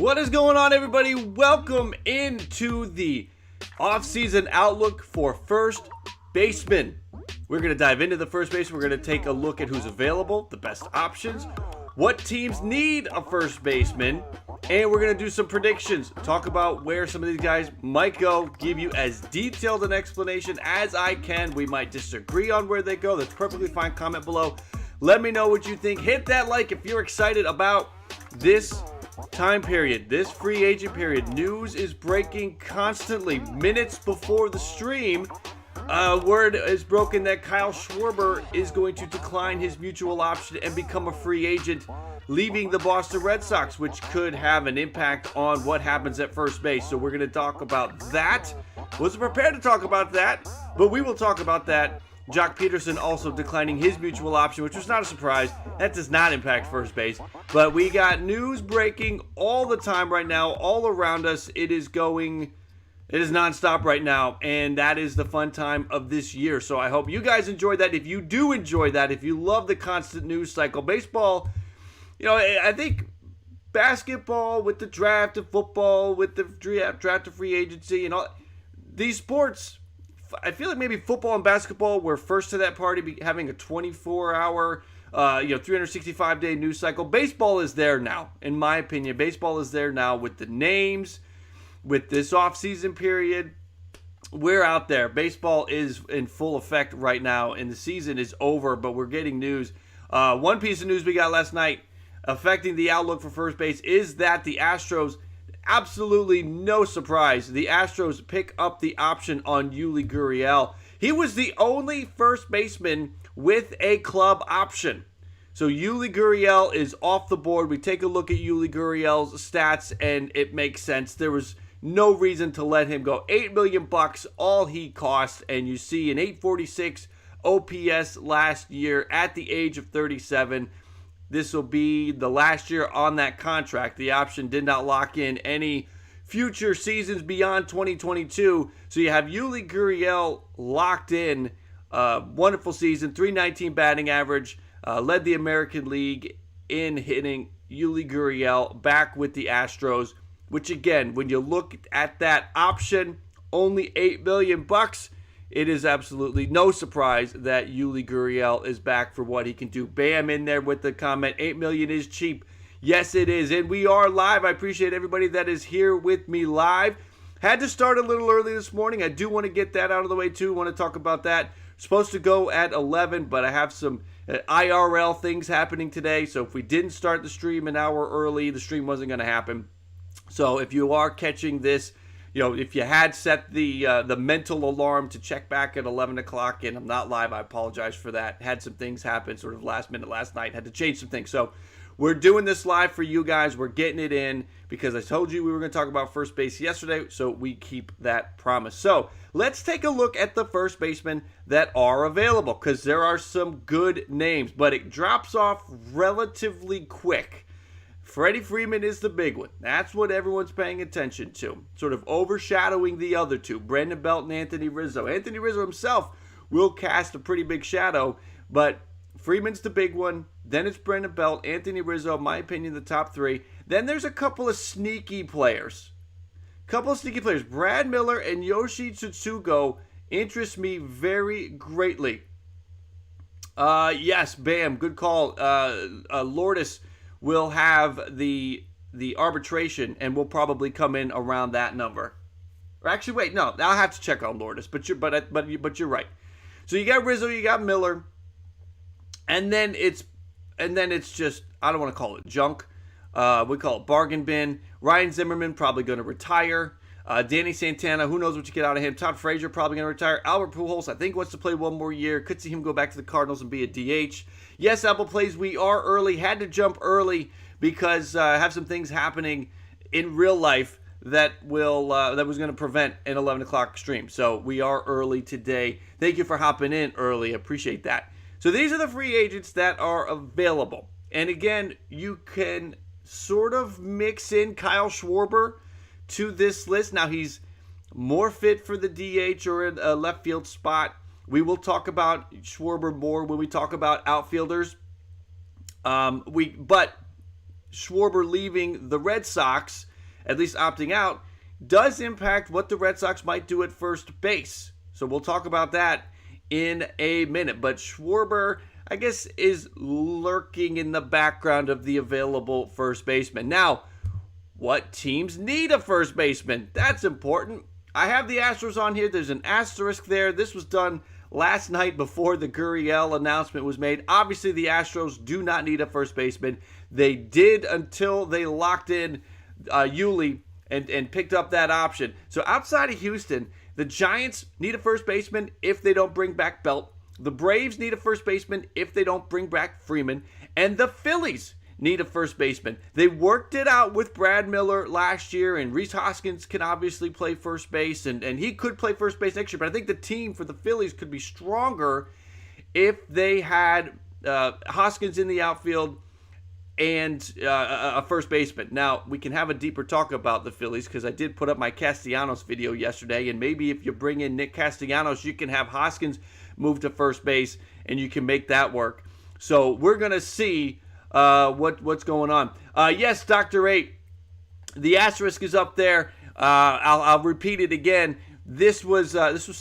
What is going on, everybody? Welcome into the off-season outlook for first baseman. We're going to dive into the first baseman. We're going to take a look at who's available, the best options, what teams need a first baseman, and we're going to do some predictions. Talk about where some of these guys might go, give you as detailed an explanation as I can. We might disagree on where they go. That's perfectly fine. Comment below. Let me know what you think. Hit that like if you're excited about this time period, this free agent period. News is breaking constantly. Minutes before the stream, word is broken that Kyle Schwarber is going to decline his mutual option and become a free agent, leaving the Boston Red Sox, which could have an impact on what happens at first base. So we're going to talk about that. Wasn't prepared to talk about that, but we will talk about that. Jock Peterson also declining his mutual option, which was not a surprise. That does not impact first base. But we got news breaking all the time right now, all around us. It is nonstop right now, and that is the fun time of this year. So I hope you guys enjoy that. If you do enjoy that, if you love the constant news cycle, baseball, I think basketball with the draft of football, with the draft of free agency, and all these sports, I feel like maybe football and basketball were first to that party, having a 24-hour, 365-day news cycle. Baseball is there now, in my opinion. Baseball is there now with the names, with this off-season period. We're out there. Baseball is in full effect right now, and the season is over, but we're getting news. One piece of news we got last night affecting the outlook for first base is that the Astros, absolutely no surprise, the Astros pick up the option on Yuli Guriel. He was the only first baseman with a club option. So Yuli Guriel is off the board. We take a look at Yuli Guriel's stats, and it makes sense. There was no reason to let him go. $8 million, all he cost, and you see an 846 OPS last year at the age of 37. This will be the last year on that contract. The option did not lock in any future seasons beyond 2022. So you have Yuli Guriel locked in. Wonderful season, 319 batting average. Led the American League in hitting. Yuli Guriel back with the Astros, which again, when you look at that option, only $8 million. It is absolutely no surprise that Yuli Guriel is back for what he can do. Bam in there with the comment, $8 million is cheap. Yes, it is. And we are live. I appreciate everybody that is here with me live. Had to start a little early this morning. I do want to get that out of the way too. Want to talk about that. Supposed to go at 11, but I have some IRL things happening today. So if we didn't start the stream an hour early, the stream wasn't going to happen. So if you are catching this, if you had set the mental alarm to check back at 11 o'clock and I'm not live, I apologize for that. Had some things happen sort of last minute last night. Had to change some things. So we're doing this live for you guys. We're getting it in because I told you we were going to talk about first base yesterday, so we keep that promise. So let's take a look at the first basemen that are available because there are some good names, but it drops off relatively quick. Freddie Freeman is the big one. That's what everyone's paying attention to. Sort of overshadowing the other two, Brandon Belt and Anthony Rizzo. Anthony Rizzo himself will cast a pretty big shadow, but Freeman's the big one. Then it's Brandon Belt, Anthony Rizzo, in my opinion, the top three. Then there's a couple of sneaky players. Brad Miller and Yoshi Tsutsugo interest me very greatly. Yes, bam, good call. Lourdes will have the arbitration and will probably come in around that number. Or actually, wait, no, I'll have to check on Lourdes, but you're right. So you got Rizzo, you got Miller, and then it's just, I don't want to call it junk. We call it bargain bin. Ryan Zimmerman probably going to retire. Danny Santana, who knows what you get out of him. Todd Frazier probably going to retire. Albert Pujols, I think, wants to play one more year. Could see him go back to the Cardinals and be a DH. Yes, Apple Plays, we are early. Had to jump early because I have some things happening in real life that was going to prevent an 11 o'clock stream. So we are early today. Thank you for hopping in early. Appreciate that. So these are the free agents that are available. And again, you can sort of mix in Kyle Schwarber to this list. Now he's more fit for the DH or a left field spot. We will talk about Schwarber more when we talk about outfielders. But Schwarber leaving the Red Sox at least opting out, does impact what the Red Sox might do at first base. So we'll talk about that in a minute. But Schwarber, I guess, is lurking in the background of the available first baseman. Now, what teams need a first baseman? That's important. I have the Astros on here. There's an asterisk there. This was done last night before the Guriel announcement was made. Obviously, the Astros do not need a first baseman. They did until they locked in Yuli and picked up that option. So outside of Houston, the Giants need a first baseman if they don't bring back Belt. The Braves need a first baseman if they don't bring back Freeman. And the Phillies need a first baseman. They worked it out with Brad Miller last year, and Rhys Hoskins can obviously play first base, and he could play first base next year. But I think the team for the Phillies could be stronger if they had Hoskins in the outfield and a first baseman. Now, we can have a deeper talk about the Phillies because I did put up my Castellanos video yesterday, and maybe if you bring in Nick Castellanos, you can have Hoskins move to first base, and you can make that work. So we're going to see what's going on. Yes, Dr. 8, the asterisk is up there. I'll repeat it again. This was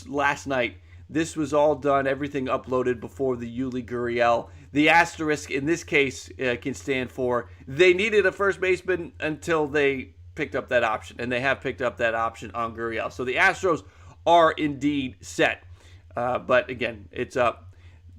last night. This was all done, everything uploaded before the Yuli Guriel. The asterisk in this case can stand for they needed a first baseman until they picked up that option, and they have picked up that option on Guriel. So the Astros are indeed set. But again, it's up.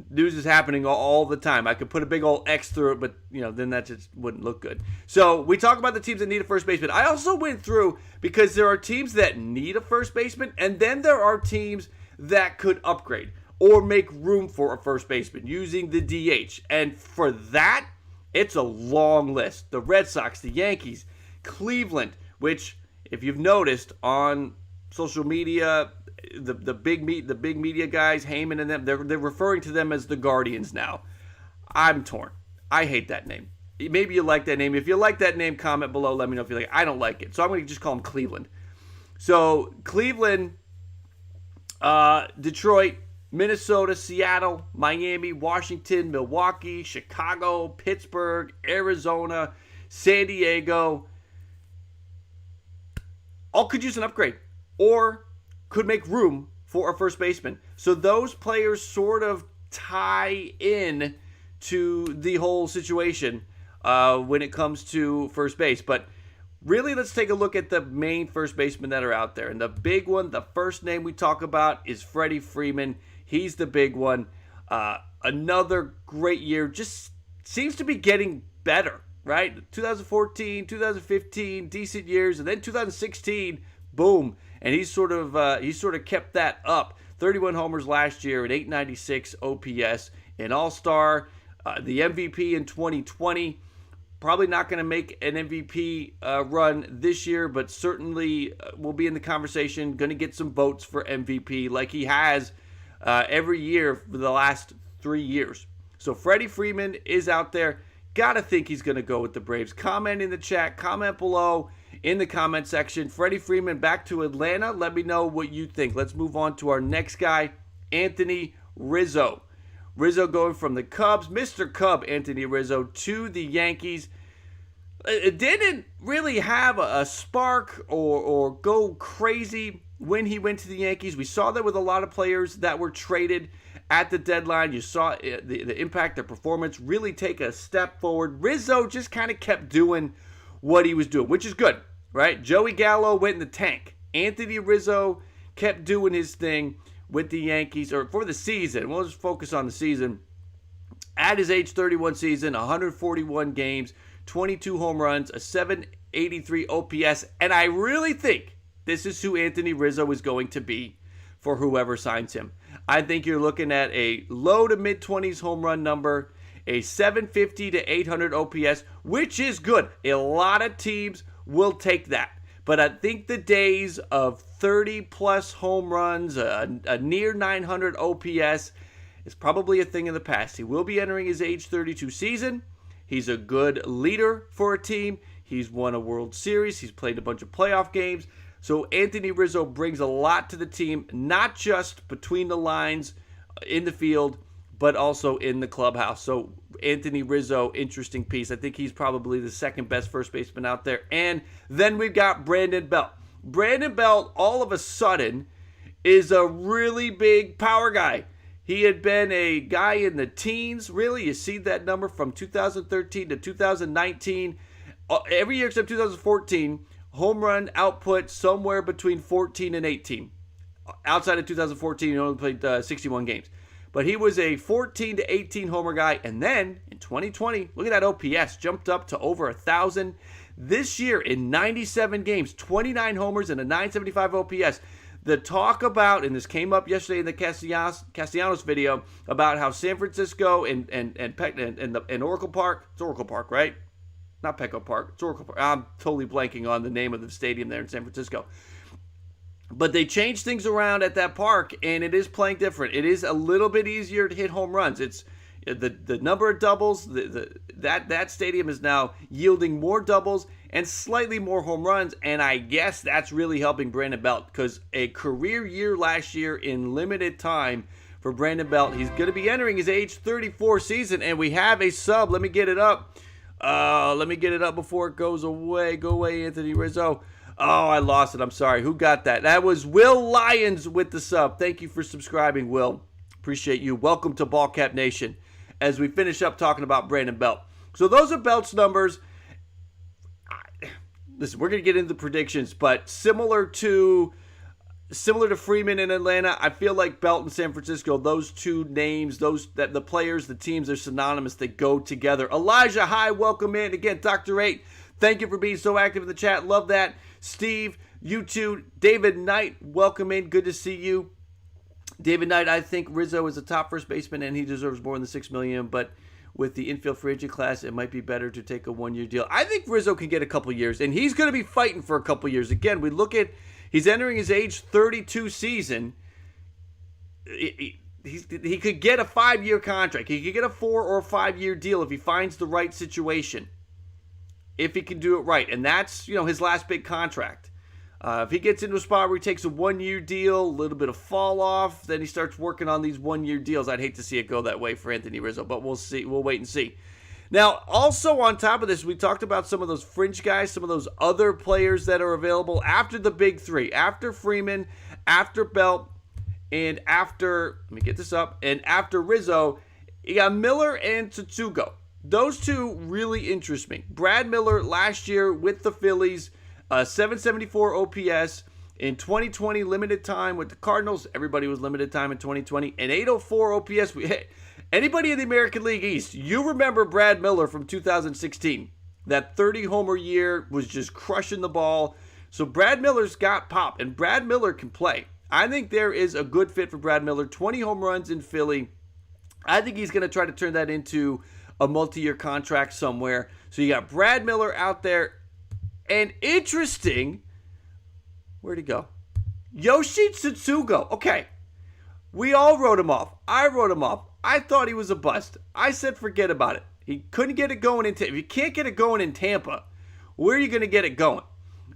News is happening all the time. I could put a big old X through it, but then that just wouldn't look good. So we talk about the teams that need a first baseman. I also went through because there are teams that need a first baseman, and then there are teams that could upgrade or make room for a first baseman using the DH. And for that, it's a long list. The Red Sox, the Yankees, Cleveland, which if you've noticed on social media, the big media guys, Heyman and them, they're referring to them as the Guardians now. I'm torn. I hate that name. Maybe you like that name. If you like that name, comment below. Let me know if you like it. I don't like it. So I'm going to just call them Cleveland. So Cleveland, Detroit, Minnesota, Seattle, Miami, Washington, Milwaukee, Chicago, Pittsburgh, Arizona, San Diego, all could use an upgrade or could make room for a first baseman. So those players sort of tie in to the whole situation when it comes to first base. But really, let's take a look at the main first basemen that are out there. And the big one, the first name we talk about is Freddie Freeman. He's the big one. Another great year. Just seems to be getting better, right? 2014, 2015, decent years. And then 2016, boom. And he's sort of kept that up. 31 homers last year at 896 OPS. An All-Star, the MVP in 2020. Probably not going to make an MVP run this year, but certainly will be in the conversation. Going to get some votes for MVP like he has every year for the last 3 years. So Freddie Freeman is out there. Got to think he's going to go with the Braves. Comment in the chat. Comment below in the comment section. Freddie Freeman back to Atlanta. Let me know what you think. Let's move on to our next guy, Anthony Rizzo. Rizzo going from the Cubs, Mr. Cub Anthony Rizzo, to the Yankees. It didn't really have a spark or go crazy when he went to the Yankees. We saw that with a lot of players that were traded at the deadline. You saw the impact, their performance really take a step forward. Rizzo just kind of kept doing what he was doing, which is good, right? Joey Gallo went in the tank. Anthony Rizzo kept doing his thing with the Yankees, or for the season. We'll just focus on the season. At his age 31 season, 141 games, 22 home runs, a 783 OPS, and I really think this is who Anthony Rizzo is going to be for whoever signs him. I think you're looking at a low to mid-20s home run number, a 750 to 800 OPS, which is good. A lot of teams will take that. But I think the days of 30-plus home runs, a near 900 OPS, is probably a thing in the past. He will be entering his age 32 season. He's a good leader for a team. He's won a World Series. He's played a bunch of playoff games. So Anthony Rizzo brings a lot to the team, not just between the lines in the field, but also in the clubhouse. So Anthony Rizzo, interesting piece. I think he's probably the second best first baseman out there. And then we've got Brandon Belt. Brandon Belt, all of a sudden, is a really big power guy. He had been a guy in the teens. Really, you see that number from 2013 to 2019. Every year except 2014, home run output somewhere between 14 and 18. Outside of 2014, he only played 61 games. But he was a 14 to 18 homer guy. And then in 2020, look at that OPS, jumped up to over 1,000. This year in 97 games, 29 homers and a 975 OPS. The talk about, and this came up yesterday in the Castellanos video, about how San Francisco and Oracle Park, it's Oracle Park, right? Not Petco Park, it's Oracle Park. I'm totally blanking on the name of the stadium there in San Francisco. But they changed things around at that park, and it is playing different. It is a little bit easier to hit home runs. It's the number of doubles. That stadium is now yielding more doubles and slightly more home runs, and I guess that's really helping Brandon Belt, because a career year last year in limited time for Brandon Belt. He's going to be entering his age 34 season, and we have a sub. Let me get it up. Let me get it up before it goes away. Go away, Anthony Rizzo. Oh, I lost it. I'm sorry. Who got that? That was Will Lyons with the sub. Thank you for subscribing, Will. Appreciate you. Welcome to Ballcap Nation as we finish up talking about Brandon Belt. So those are Belt's numbers. Listen, we're going to get into the predictions, but similar to Freeman in Atlanta, I feel like Belt in San Francisco, those two names, the players, the teams, they're synonymous. They go together. Elijah, hi, welcome in. Again, Dr. 8, thank you for being so active in the chat. Love that. Steve, you too. David Knight, welcome in. Good to see you. David Knight, I think Rizzo is a top first baseman and he deserves more than the $6 million, but with the infield free agent class, it might be better to take a one-year deal. I think Rizzo can get a couple years, and he's going to be fighting for a couple years. Again, we look at, he's entering his age 32 season. He could get a 5-year contract. He could get a 4 or 5-year deal if he finds the right situation, if he can do it right. And that's, his last big contract. If he gets into a spot where he takes a 1-year deal, a little bit of fall off, then he starts working on these 1-year deals. I'd hate to see it go that way for Anthony Rizzo, but we'll see. We'll wait and see. Now, also on top of this, we talked about some of those fringe guys, some of those other players that are available after the big three, after Freeman, after Belt, and after, let me get this up, and after Rizzo, you got Miller and Tsutsugo. Those two really interest me. Brad Miller last year with the Phillies, 774 OPS in 2020, limited time with the Cardinals. Everybody was limited time in 2020. And 804 OPS. Anybody in the American League East, you remember Brad Miller from 2016. That 30-homer year was just crushing the ball. So Brad Miller's got pop, and Brad Miller can play. I think there is a good fit for Brad Miller. 20 home runs in Philly. I think he's going to try to turn that into a multi-year contract somewhere. So you got Brad Miller out there. And interesting, where'd he go? Yoshi Tsutsugo. Okay, we all wrote him off. I wrote him off. I thought he was a bust. I said forget about it. He couldn't get it going in Tampa. If you can't get it going in Tampa, where are you going to get it going?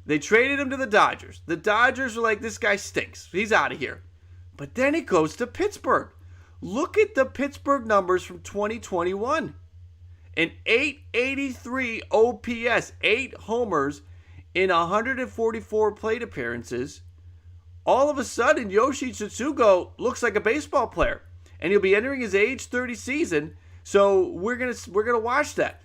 They traded him to the Dodgers. The Dodgers were like, this guy stinks. He's out of here. But then he goes to Pittsburgh. Look at the Pittsburgh numbers from 2021. An 883 OPS, 8 homers in 144 plate appearances. All of a sudden, Yoshi Tsutsugo looks like a baseball player, and he'll be entering his age 30 season. So we're gonna watch that.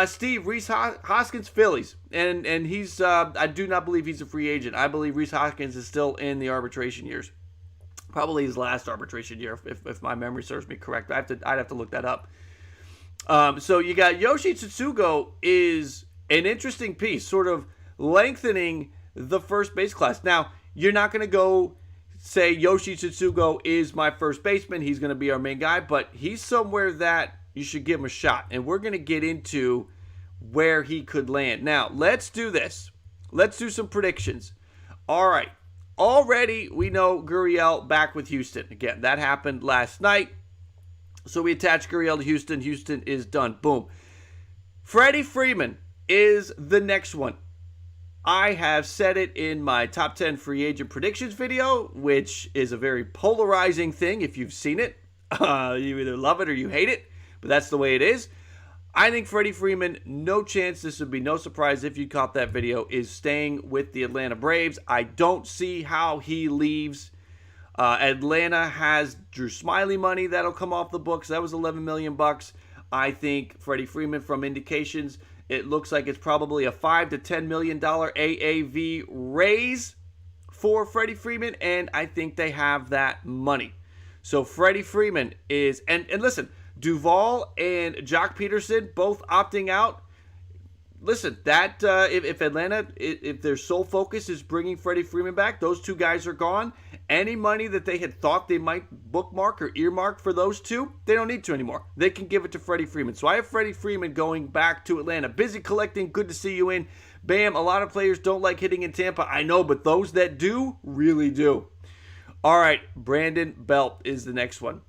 Steve, Rhys Hoskins, Phillies, and he's I do not believe he's a free agent. I believe Rhys Hoskins is still in the arbitration years, probably his last arbitration year if my memory serves me correct. I'd have to look that up. So you got Yoshi Tsutsugo is an interesting piece, sort of lengthening the first base class. Now, you're not going to go say Yoshi Tsutsugo is my first baseman. He's going to be our main guy, but he's somewhere that you should give him a shot. And we're going to get into where he could land. Now, let's do this. Let's do some predictions. All right. Already, we know Guriel back with Houston. Again, that happened last night. So we attach Guriel to Houston. Houston is done. Boom. Freddie Freeman is the next one. I have said it in my top 10 free agent predictions video, which is a very polarizing thing if you've seen it. You either love it or you hate it, but that's the way it is. I think Freddie Freeman, no chance, this would be no surprise if you caught that video, is staying with the Atlanta Braves. I don't see how he leaves. Atlanta has Drew Smyly money that'll come off the books. That was $11 million. I think Freddie Freeman, from indications, it looks like it's probably a $5 to $10 million AAV raise for Freddie Freeman, and I think they have that money. So Freddie Freeman is, and listen, Duvall and Jock Peterson both opting out. Listen, that if Atlanta, if their sole focus is bringing Freddie Freeman back, those two guys are gone. Any money that they had thought they might bookmark or earmark for those two, they don't need to anymore. They can give it to Freddie Freeman. So I have Freddie Freeman going back to Atlanta. Busy collecting. Good to see you in. Bam, a lot of players don't like hitting in Tampa. I know, but those that do, really do. All right, Brandon Belt is the next one.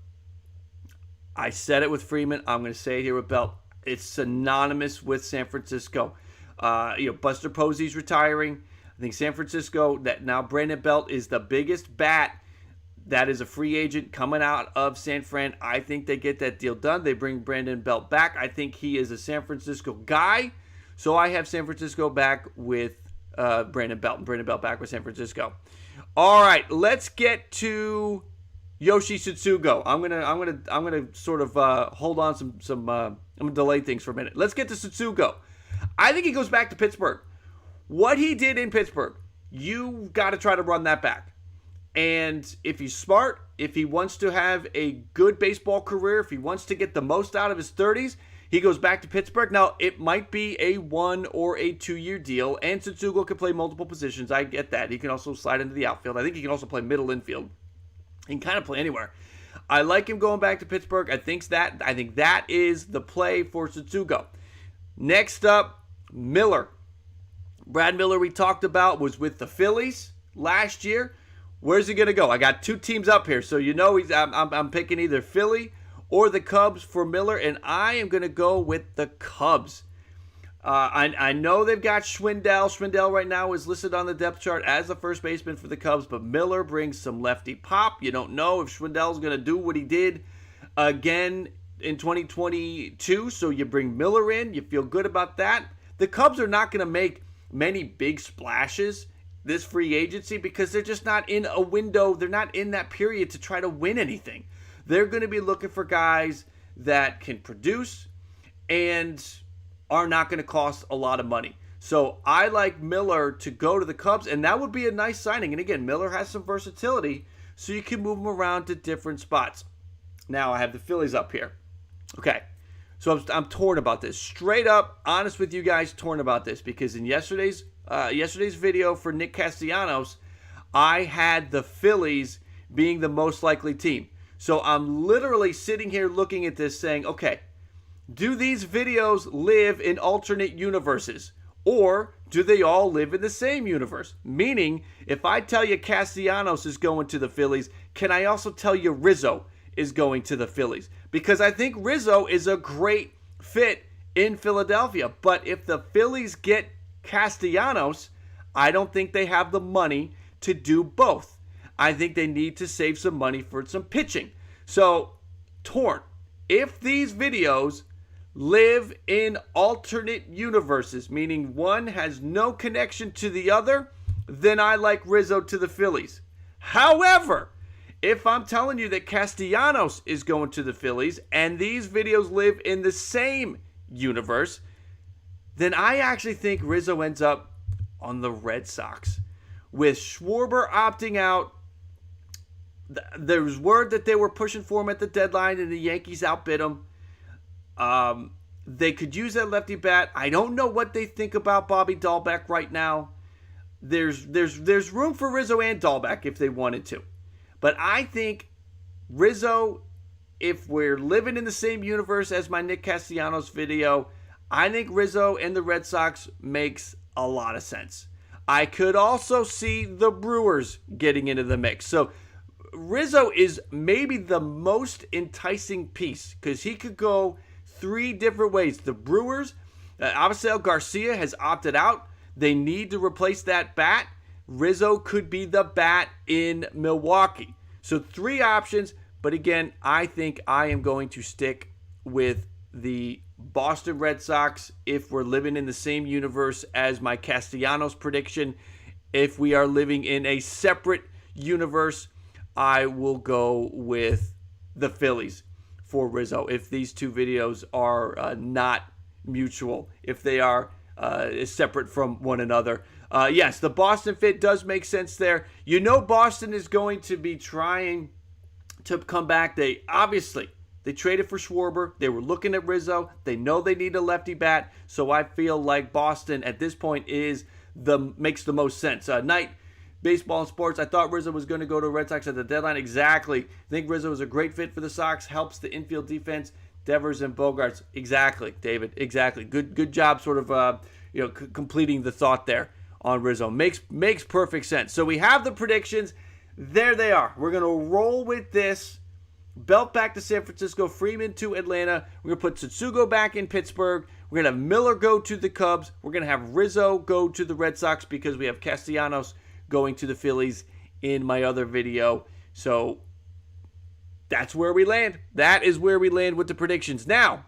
I said it with Freeman. I'm going to say it here with Belt. It's synonymous with San Francisco. Buster Posey's retiring. I think San Francisco, that now Brandon Belt is the biggest bat that is a free agent coming out of San Fran. I think they get that deal done. They bring Brandon Belt back. I think he is a San Francisco guy. So I have San Francisco back with Brandon Belt, and Brandon Belt back with San Francisco. All right, let's get to Yoshi Tsutsugo. I'm gonna sort of hold on I'm gonna delay things for a minute. Let's get to Tsutsugo. I think he goes back to Pittsburgh. What he did in Pittsburgh, you got to try to run that back. And if he's smart, if he wants to have a good baseball career, if he wants to get the most out of his 30s, he goes back to Pittsburgh. Now, it might be a 1 or a 2-year deal, and Tsutsugo can play multiple positions. I get that. He can also slide into the outfield. I think he can also play middle infield. He can kind of play anywhere. I like him going back to Pittsburgh. I think that is the play for Tsutsugo. Next up, Miller. Brad Miller, we talked about, was with the Phillies last year. Where's he going to go? I got two teams up here, so you know I'm picking either Philly or the Cubs for Miller, and I am going to go with the Cubs. I know they've got Schwindel. Schwindel right now is listed on the depth chart as the first baseman for the Cubs, but Miller brings some lefty pop. You don't know if Schwindel's going to do what he did again in 2022, so you bring Miller in. You feel good about that. The Cubs are not going to make many big splashes this free agency because they're just not in a window. They're not in that period to try to win anything. They're going to be looking for guys that can produce and are not going to cost a lot of money. So I like Miller to go to the Cubs, and that would be a nice signing. And again, Miller has some versatility, so you can move him around to different spots. Now I have the Phillies up here. Okay, so I'm torn about this. Straight up, honest with you guys, torn about this because in yesterday's video for Nick Castellanos, I had the Phillies being the most likely team. So I'm literally sitting here looking at this saying, okay, do these videos live in alternate universes? Or do they all live in the same universe? Meaning, if I tell you Castellanos is going to the Phillies, can I also tell you Rizzo is going to the Phillies? Because I think Rizzo is a great fit in Philadelphia. But if the Phillies get Castellanos, I don't think they have the money to do both. I think they need to save some money for some pitching. So, torn. If these videos live in alternate universes, meaning one has no connection to the other, then I like Rizzo to the Phillies. However, if I'm telling you that Castellanos is going to the Phillies and these videos live in the same universe, then I actually think Rizzo ends up on the Red Sox. With Schwarber opting out, there was word that they were pushing for him at the deadline and the Yankees outbid him. They could use that lefty bat. I don't know what they think about Bobby Dahlbeck right now. There's room for Rizzo and Dahlbeck if they wanted to. But I think Rizzo, if we're living in the same universe as my Nick Castellanos video, I think Rizzo and the Red Sox makes a lot of sense. I could also see the Brewers getting into the mix. So Rizzo is maybe the most enticing piece because he could go three different ways. The Brewers, Avisail Garcia has opted out. They need to replace that bat. Rizzo could be the bat in Milwaukee. So three options. But again, I think I am going to stick with the Boston Red Sox if we're living in the same universe as my Castellanos prediction. If we are living in a separate universe, I will go with the Phillies for Rizzo. If these two videos are not mutual, if they are separate from one another. Yes, the Boston fit does make sense there. You know Boston is going to be trying to come back. They traded for Schwarber. They were looking at Rizzo. They know they need a lefty bat. So I feel like Boston at this point makes the most sense. Night baseball and sports. I thought Rizzo was going to go to Red Sox at the deadline. Exactly. I think Rizzo is a great fit for the Sox. Helps the infield defense. Devers and Bogarts. Exactly, David. Exactly. Good job, sort of completing the thought there on Rizzo. Makes perfect sense. So we have the predictions. There they are. We're going to roll with this. Belt back to San Francisco. Freeman to Atlanta. We're going to put Tsutsugo back in Pittsburgh. We're going to have Miller go to the Cubs. We're going to have Rizzo go to the Red Sox because we have Castellanos going to the Phillies in my other video. So that's where we land. That is where we land with the predictions. Now,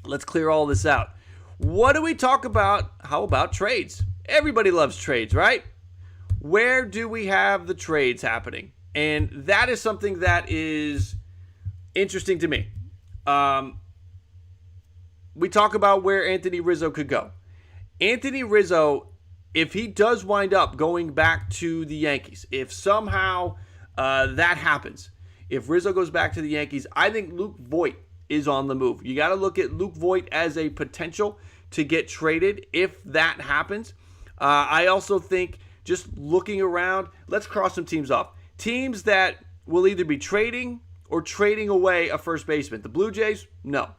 let's clear all this out. What do we talk about? How about trades? Everybody loves trades, right? Where do we have the trades happening? And that is something that is interesting to me. We talk about where Anthony Rizzo could go. Anthony Rizzo, if he does wind up going back to the Yankees, if somehow that happens, if Rizzo goes back to the Yankees, I think Luke Voit is on the move. You got to look at Luke Voit as a potential to get traded if that happens. I also think just looking around, let's cross some teams off. Teams that will either be trading or trading away a first baseman. The Blue Jays, no.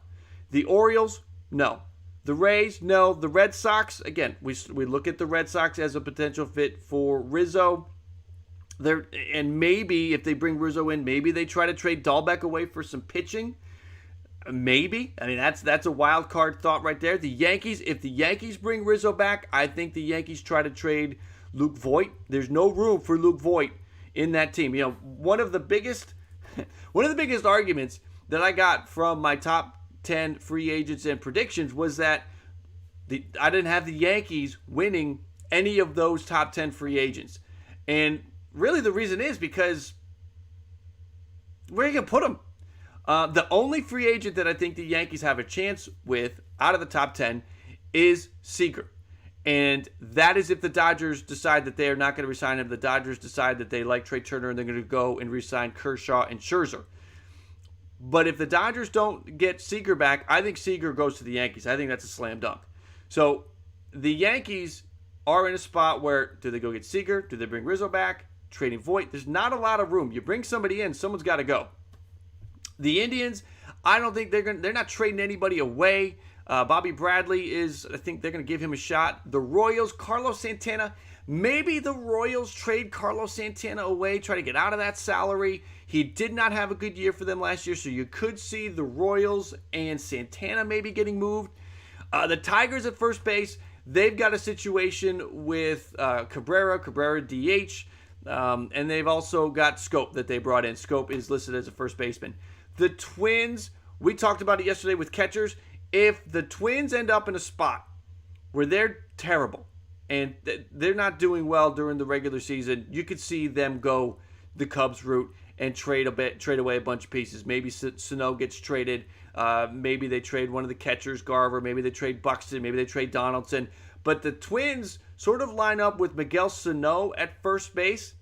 The Orioles, no. The Rays, no. The Red Sox, again, we look at the Red Sox as a potential fit for Rizzo. And maybe if they bring Rizzo in, maybe they try to trade Dahlbeck away for some pitching. Maybe. I mean, that's a wild card thought right there. The Yankees, if the Yankees bring Rizzo back, I think the Yankees try to trade Luke Voit. There's no room for Luke Voit in that team. You know, one of the biggest arguments that I got from my top 10 free agents and predictions was that I didn't have the Yankees winning any of those top 10 free agents. And really the reason is because where are you going to put them? The only free agent that I think the Yankees have a chance with out of the top 10 is Seager. And that is if the Dodgers decide that they are not going to re-sign him. The Dodgers decide that they like Trey Turner and they're going to go and re-sign Kershaw and Scherzer. But if the Dodgers don't get Seager back, I think Seager goes to the Yankees. I think that's a slam dunk. So the Yankees are in a spot where do they go get Seager? Do they bring Rizzo back? Trading Voit? There's not a lot of room. You bring somebody in, someone's got to go. The Indians, I don't think they're not trading anybody away. Bobby Bradley I think they're going to give him a shot. The Royals, Carlos Santana, maybe the Royals trade Carlos Santana away, try to get out of that salary. He did not have a good year for them last year, so you could see the Royals and Santana maybe getting moved. The Tigers at first base, they've got a situation with Cabrera DH, and they've also got Scope that they brought in. Scope is listed as a first baseman. The Twins, we talked about it yesterday with catchers. If the Twins end up in a spot where they're terrible and they're not doing well during the regular season, you could see them go the Cubs route and trade away a bunch of pieces. Maybe Sano gets traded. Maybe they trade one of the catchers, Garver. Maybe they trade Buxton. Maybe they trade Donaldson. But the Twins sort of line up with Miguel Sano at first base.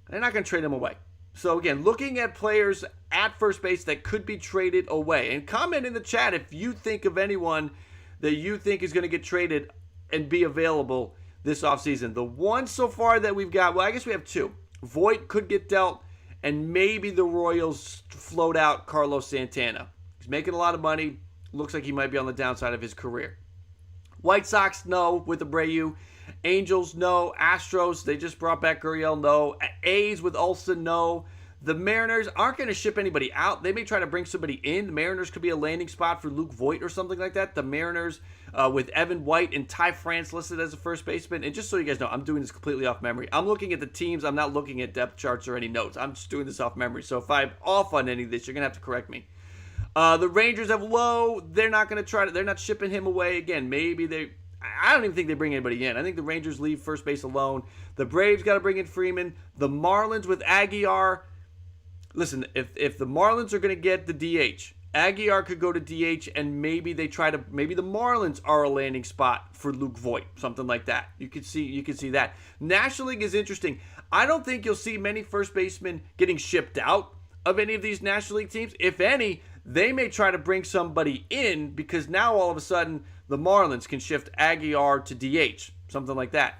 They're not going to trade him away. So again, looking at players at first base that could be traded away. And comment in the chat if you think of anyone that you think is going to get traded and be available this offseason. The one so far that we've got, well, I guess we have two. Voit could get dealt, and maybe the Royals float out Carlos Santana. He's making a lot of money. Looks like he might be on the downside of his career. White Sox, no, with Abreu. Angels, no. Astros, they just brought back Guriel, no. A's with Olsen, no. The Mariners aren't going to ship anybody out. They may try to bring somebody in. The Mariners could be a landing spot for Luke Voit or something like that. The Mariners with Evan White and Ty France listed as a first baseman. And just so you guys know, I'm doing this completely off memory. I'm looking at the teams. I'm not looking at depth charts or any notes. I'm just doing this off memory. So if I'm off on any of this, you're going to have to correct me. The Rangers have Lowe. They're not going to try to. They're not shipping him away again. Maybe they. I don't even think they bring anybody in. I think the Rangers leave first base alone. The Braves got to bring in Freeman. The Marlins with Aguiar. Listen, if the Marlins are going to get the DH, Aguiar could go to DH, and maybe the Marlins are a landing spot for Luke Voit, something like that. You could see that. National League is interesting. I don't think you'll see many first basemen getting shipped out of any of these National League teams. If any, they may try to bring somebody in because now all of a sudden the Marlins can shift Aguiar to DH, something like that.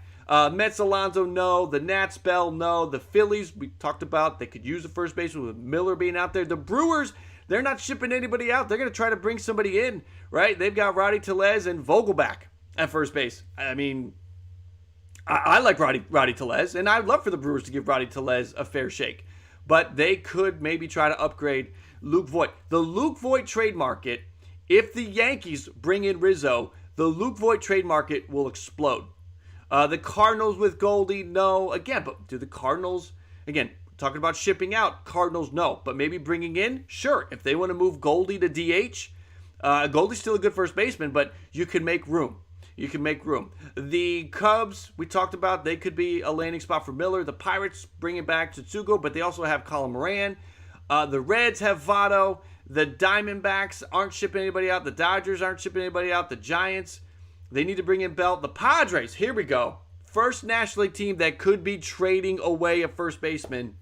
Mets Alonso, no. The Nats Bell, no. The Phillies, we talked about, they could use a first baseman with Miller being out there. The Brewers, they're not shipping anybody out. They're going to try to bring somebody in, right? They've got Roddy Tellez and Vogelback at first base. I mean, I like Roddy Tellez, and I'd love for the Brewers to give Roddy Tellez a fair shake. But they could maybe try to upgrade Luke Voit. The Luke Voit trade market, if the Yankees bring in Rizzo, the Luke Voit trade market will explode. The Cardinals with Goldie, no. Again, but do the Cardinals, again, talking about shipping out, Cardinals, no. But maybe bringing in, sure. If they want to move Goldie to DH, Goldie's still a good first baseman, but you can make room. You can make room. The Cubs, we talked about, they could be a landing spot for Miller. The Pirates bringing back Tsutsugo, but they also have Colin Moran. The Reds have Votto. The Diamondbacks aren't shipping anybody out. The Dodgers aren't shipping anybody out. The Giants, they need to bring in Belt. The Padres, here we go. First National League team that could be trading away a first baseman,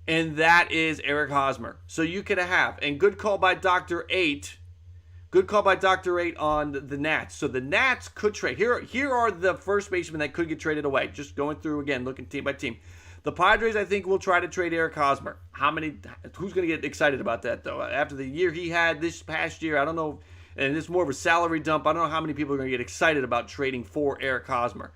and that is Eric Hosmer. So you could have, and good call by Dr. 8. Good call by Dr. 8 on the Nats. So the Nats could trade. Here are the first basemen that could get traded away. Just going through again, looking team by team. The Padres, I think, will try to trade Eric Hosmer. Who's going to get excited about that, though? After the year he had this past year, I don't know, and it's more of a salary dump. I don't know how many people are going to get excited about trading for Eric Hosmer.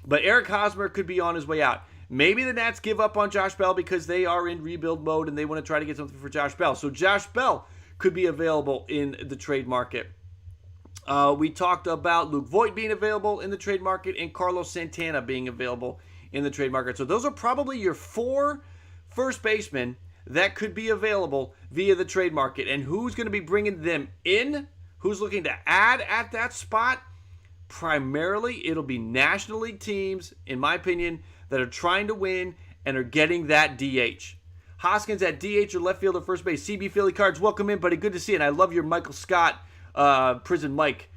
But Eric Hosmer could be on his way out. Maybe the Nats give up on Josh Bell because they are in rebuild mode and they want to try to get something for Josh Bell. So Josh Bell could be available in the trade market. We talked about Luke Voit being available in the trade market and Carlos Santana being available in the trade market. So those are probably your 4 first basemen that could be available via the trade market. And who's going to be bringing them in? Who's looking to add at that spot? Primarily, it'll be National League teams, in my opinion, that are trying to win and are getting that DH. Hoskins at DH or left field or first base. CB Philly Cards, welcome in, buddy. Good to see you. And I love your Michael Scott Prison Mike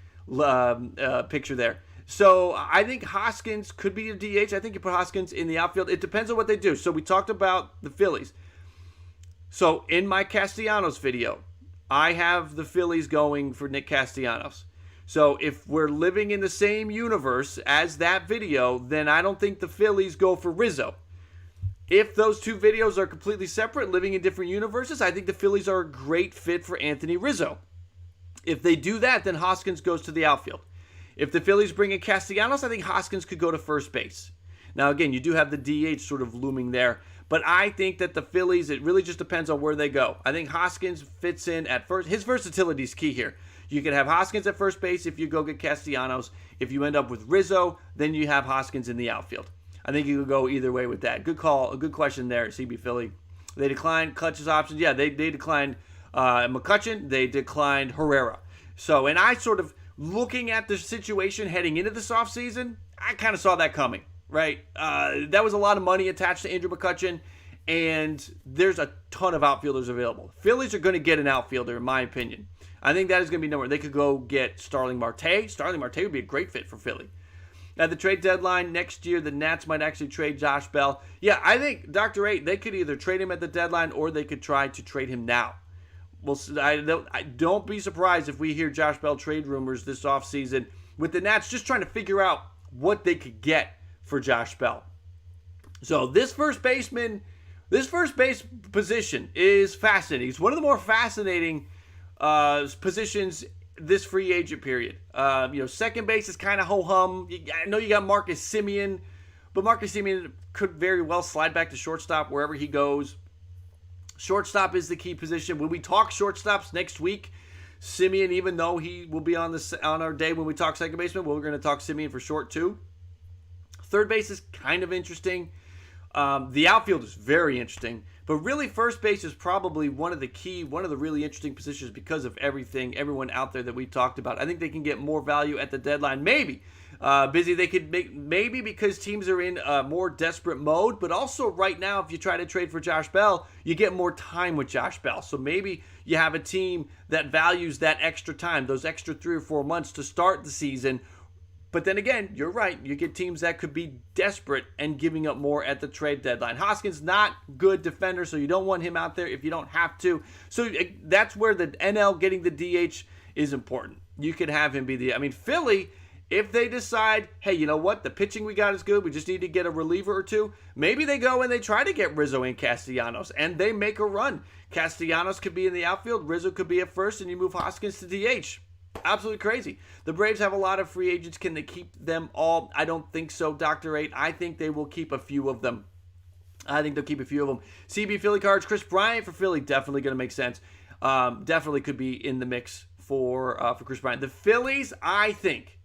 picture there. So I think Hoskins could be a DH. I think you put Hoskins in the outfield. It depends on what they do. So we talked about the Phillies. So in my Castellanos video, I have the Phillies going for Nick Castellanos. So if we're living in the same universe as that video, then I don't think the Phillies go for Rizzo. If those two videos are completely separate, living in different universes, I think the Phillies are a great fit for Anthony Rizzo. If they do that, then Hoskins goes to the outfield. If the Phillies bring in Castellanos, I think Hoskins could go to first base. Now, again, you do have the DH sort of looming there. But I think that the Phillies, it really just depends on where they go. I think Hoskins fits in at first. His versatility is key here. You can have Hoskins at first base if you go get Castellanos. If you end up with Rizzo, then you have Hoskins in the outfield. I think you could go either way with that. Good call. A good question there, CB Philly. They declined Clutch's options. Yeah, they declined McCutchen. They declined Herrera. So, and I sort of, looking at the situation heading into this offseason, I kind of saw that coming, right? That was a lot of money attached to Andrew McCutchen, and there's a ton of outfielders available. Phillies are going to get an outfielder, in my opinion. I think that is going to be nowhere. They could go get Starling Marte. Starling Marte would be a great fit for Philly. At the trade deadline next year, the Nats might actually trade Josh Bell. Yeah, I think Dr. 8, they could either trade him at the deadline or they could try to trade him now. Well, don't be surprised if we hear Josh Bell trade rumors this offseason with the Nats just trying to figure out what they could get for Josh Bell. So this first base position is fascinating. It's one of the more fascinating positions this free agent period. Second base is kind of ho-hum. I know you got Marcus Semien, but Marcus Semien could very well slide back to shortstop wherever he goes. Shortstop is the key position. When we talk shortstops next week, Simeon, even though he will be on our day when we talk second baseman, we're going to talk Simeon for short too. Third base is kind of interesting. The outfield is very interesting. But really, first base is probably one of the really interesting positions because of everyone out there that we talked about. I think they can get more value at the deadline. Maybe. They could maybe because teams are in a more desperate mode, but also right now, if you try to trade for Josh Bell, you get more time with Josh Bell. So maybe you have a team that values that extra time, those extra 3 or 4 months to start the season. But then again, you're right. You get teams that could be desperate and giving up more at the trade deadline. Hoskins, not good defender, so you don't want him out there if you don't have to. So that's where the NL getting the DH is important. You could have him be Philly, if they decide, hey, you know what? The pitching we got is good. We just need to get a reliever or two. Maybe they go and they try to get Rizzo and Castellanos, and they make a run. Castellanos could be in the outfield. Rizzo could be at first, and you move Hoskins to DH. Absolutely crazy. The Braves have a lot of free agents. Can they keep them all? I don't think so, Dr. 8. I think they will keep a few of them. CB Philly cards. Chris Bryant for Philly. Definitely going to make sense. Definitely could be in the mix for Chris Bryant. The Phillies, I think.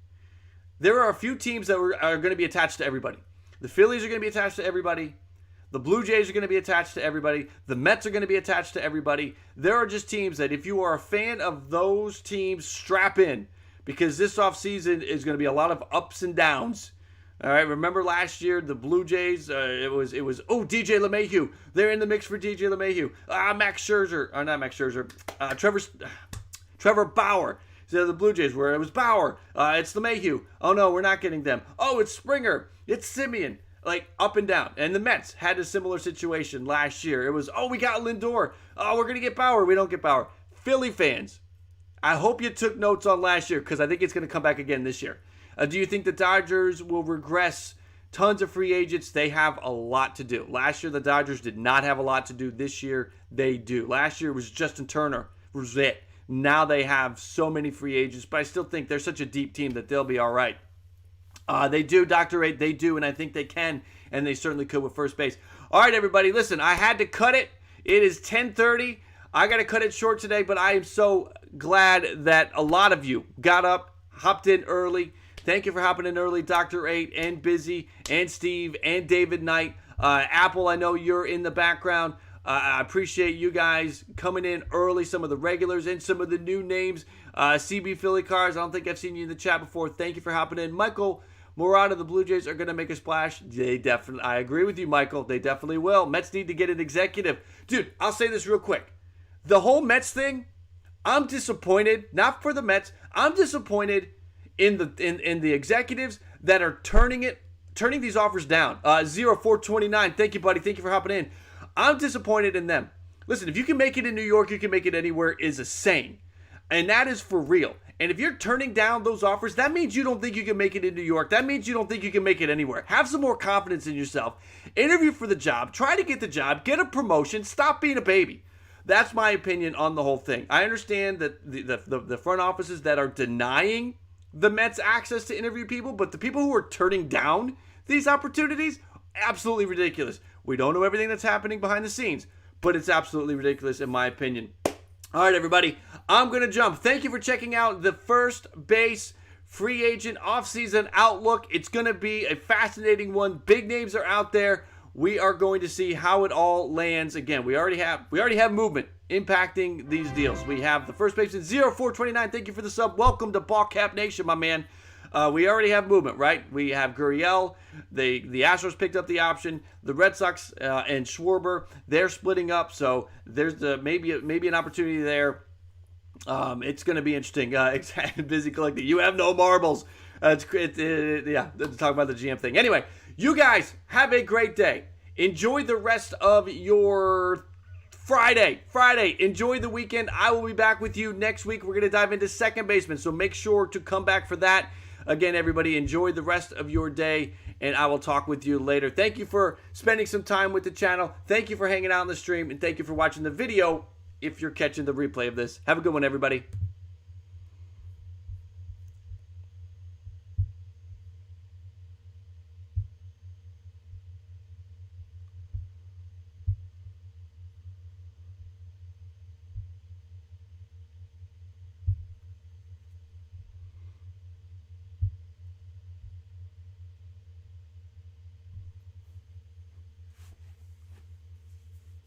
There are a few teams that are going to be attached to everybody. The Phillies are going to be attached to everybody. The Blue Jays are going to be attached to everybody. The Mets are going to be attached to everybody. There are just teams that if you are a fan of those teams, strap in. Because this offseason is going to be a lot of ups and downs. All right, remember last year, the Blue Jays, DJ LeMahieu. They're in the mix for DJ LeMahieu. Trevor Bauer. So the Blue Jays, where it was Bauer. It's LeMahieu. Oh, no, we're not getting them. Oh, it's Springer. It's Simeon. Up and down. And the Mets had a similar situation last year. It was, we got Lindor. Oh, we're going to get Bauer. We don't get Bauer. Philly fans, I hope you took notes on last year because I think it's going to come back again this year. Do you think the Dodgers will regress? Tons of free agents. They have a lot to do. Last year, the Dodgers did not have a lot to do. This year, they do. Last year, it was Justin Turner. Was it. Now they have so many free agents, but I still think they're such a deep team that they'll be all right. They do, Dr. 8, they do, and I think they can, and they certainly could with first base. All right, everybody, listen, I had to cut it. It is 10:30. I got to cut it short today, but I am so glad that a lot of you got up, hopped in early. Thank you for hopping in early, Dr. 8, and Busy, and Steve, and David Knight. Apple, I know you're in the background. I appreciate you guys coming in early, some of the regulars and some of the new names. CB Philly Cars, I don't think I've seen you in the chat before. Thank you for hopping in. Michael Murata, the Blue Jays are going to make a splash. I agree with you, Michael. They definitely will. Mets need to get an executive. Dude, I'll say this real quick. The whole Mets thing, I'm disappointed. Not for the Mets. I'm disappointed in the executives that are turning these offers down. 0429, thank you, buddy. Thank you for hopping in. I'm disappointed in them. Listen, if you can make it in New York, you can make it anywhere is a saying. And that is for real. And if you're turning down those offers, that means you don't think you can make it in New York. That means you don't think you can make it anywhere. Have some more confidence in yourself. Interview for the job. Try to get the job. Get a promotion. Stop being a baby. That's my opinion on the whole thing. I understand that the front offices that are denying the Mets access to interview people, but the people who are turning down these opportunities, absolutely ridiculous. We don't know everything that's happening behind the scenes, but it's absolutely ridiculous in my opinion. All right, everybody, I'm going to jump. Thank you for checking out the first base free agent offseason outlook. It's going to be a fascinating one. Big names are out there. We are going to see how it all lands. Again, we already have movement impacting these deals. We have the first baseman 0429. Thank you for the sub. Welcome to Ballcap Nation, my man. We already have movement, right? We have Guriel. The Astros picked up the option. The Red Sox and Schwarber, they're splitting up. So there's maybe an opportunity there. It's going to be interesting. Busy collecting. You have no marbles. Yeah, let's talk about the GM thing. Anyway, you guys have a great day. Enjoy the rest of your Friday. Enjoy the weekend. I will be back with you next week. We're going to dive into second baseman, so make sure to come back for that. Again, everybody, enjoy the rest of your day, and I will talk with you later. Thank you for spending some time with the channel. Thank you for hanging out on the stream, and thank you for watching the video if you're catching the replay of this. Have a good one, everybody.